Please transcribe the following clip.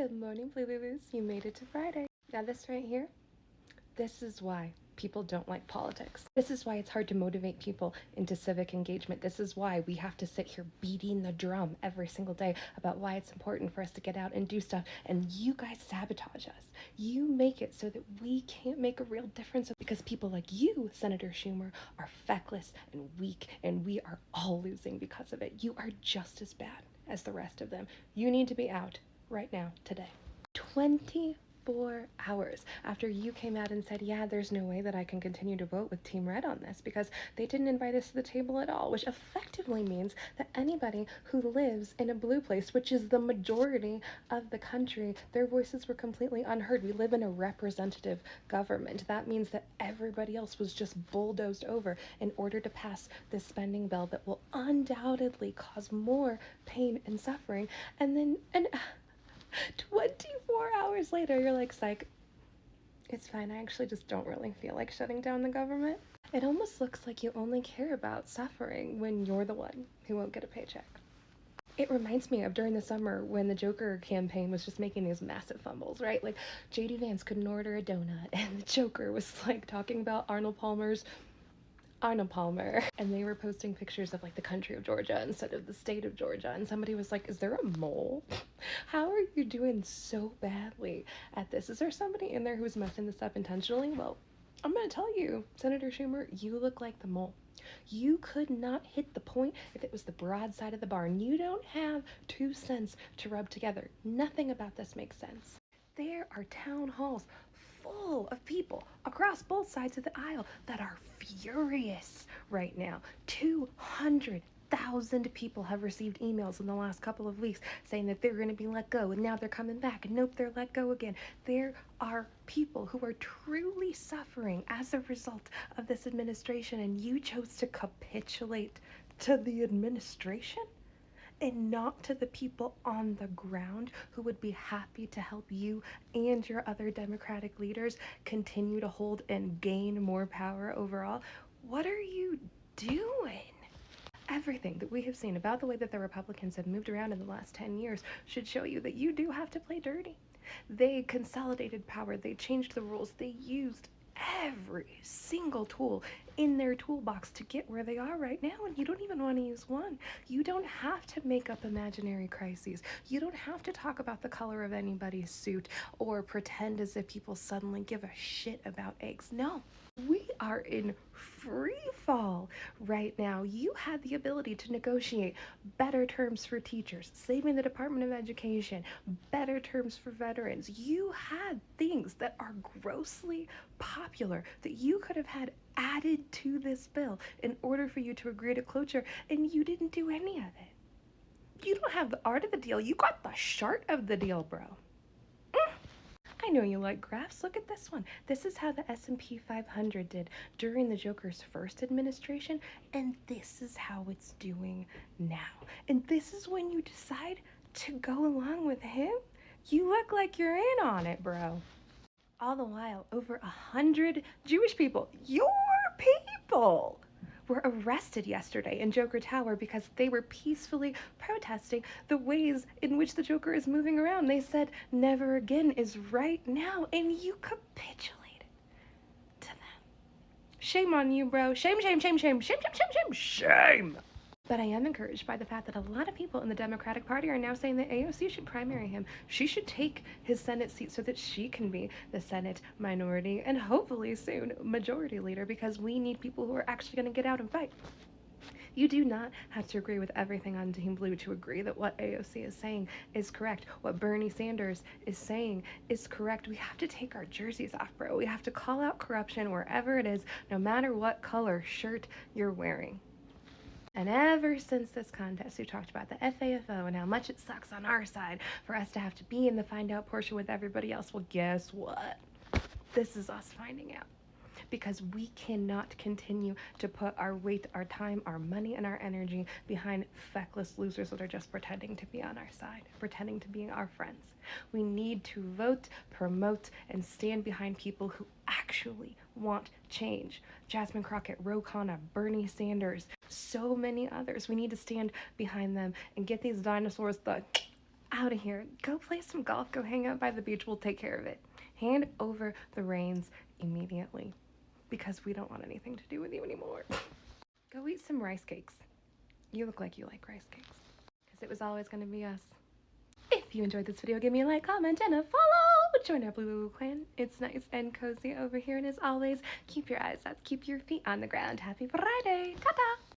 Good morning, Blue. You made it to Friday. Now this right here, this is why people don't like politics. This is why it's hard to motivate people into civic engagement. This is why we have to sit here beating the drum every single day about why it's important for us to get out and do stuff. And you guys sabotage us. You make it so that we can't make a real difference because people like you, Senator Schumer, are feckless and weak, and we are all losing because of it. You are just as bad as the rest of them. You need to be out right now, today. 24 hours after you came out and said, yeah, there's no way that I can continue to vote with Team Red on this because they didn't invite us to the table at all, which effectively means that anybody who lives in a blue place, which is the majority of the country, their voices were completely unheard. We live in a representative government. That means that everybody else was just bulldozed over in order to pass this spending bill that will undoubtedly cause more pain and suffering. And then, 24 hours later, you're like, psych, it's fine. I actually just don't really feel like shutting down the government. It almost looks like you only care about suffering when you're the one who won't get a paycheck. It reminds me of during the summer when the Joker campaign was just making these massive fumbles, right? Like, J.D. Vance couldn't order a donut, and the Joker was, like, talking about Arnold Palmer, and they were posting pictures of like the country of Georgia instead of the state of Georgia, and somebody was like, is there a mole? How are you doing so badly at this? Is there somebody in there who's messing this up intentionally? Well, I'm gonna tell you, Senator Schumer, you look like the mole. You could not hit the point if it was the broad side of the barn. You don't have 2 cents to rub together. Nothing about this makes sense. There are town halls full of people across both sides of the aisle that are furious right now. 200,000 people have received emails in the last couple of weeks saying that they're going to be let go, and now they're coming back, and nope, they're let go again. There are people who are truly suffering as a result of this administration, and you chose to capitulate to the administration and not to the people on the ground who would be happy to help you and your other Democratic leaders continue to hold and gain more power overall. What are you doing? Everything that we have seen about the way that the Republicans have moved around in the last 10 years should show you that you do have to play dirty. They consolidated power. They changed the rules. They used every single tool in their toolbox to get where they are right now, and you don't even want to use one. You don't have to make up imaginary crises. You don't have to talk about the color of anybody's suit or pretend as if people suddenly give a shit about eggs. No, we are in free fall right now. You had the ability to negotiate better terms for teachers, saving the Department of Education, better terms for veterans. You had things that are grossly popular that you could have had added to this bill in order for you to agree to cloture, and you didn't do any of it. You don't have the art of the deal. You got the shart of the deal, bro. I know you like graphs. Look at this one. This is how the S&P 500 did during the Joker's first administration, and this is how it's doing now. And this is when you decide to go along with him? You look like you're in on it, bro. All the while, over 100 Jewish people, your people, were arrested yesterday in Joker Tower because they were peacefully protesting the ways in which the Joker is moving around. They said never again is right now, and you capitulated to them. Shame on you, bro. Shame, shame, shame, shame, shame, shame, shame, shame, shame. But I am encouraged by the fact that a lot of people in the Democratic Party are now saying that AOC should primary him. She should take his Senate seat so that she can be the Senate minority and hopefully soon majority leader, because we need people who are actually going to get out and fight. You do not have to agree with everything on Team Blue to agree that what AOC is saying is correct. What Bernie Sanders is saying is correct. We have to take our jerseys off, bro. We have to call out corruption wherever it is, no matter what color shirt you're wearing. And ever since this contest, we talked about the FAFO and how much it sucks on our side for us to have to be in the find out portion with everybody else. Well, guess what? This is us finding out. Because we cannot continue to put our weight, our time, our money, and our energy behind feckless losers that are just pretending to be on our side, pretending to be our friends. We need to vote, promote, and stand behind people who actually want change. Jasmine Crockett, Ro Khanna, Bernie Sanders, so many others. We need to stand behind them and get these dinosaurs the out of here. Go play some golf. Go hang out by the beach. We'll take care of it. Hand over the reins immediately because we don't want anything to do with you anymore. Go eat some rice cakes. You look like you like rice cakes because it was always going to be us. If you enjoyed this video, give me a like, comment, and a follow. Join our Blue Clan. It's nice and cozy over here. And as always, keep your eyes up, keep your feet on the ground. Happy Friday. Ta-ta.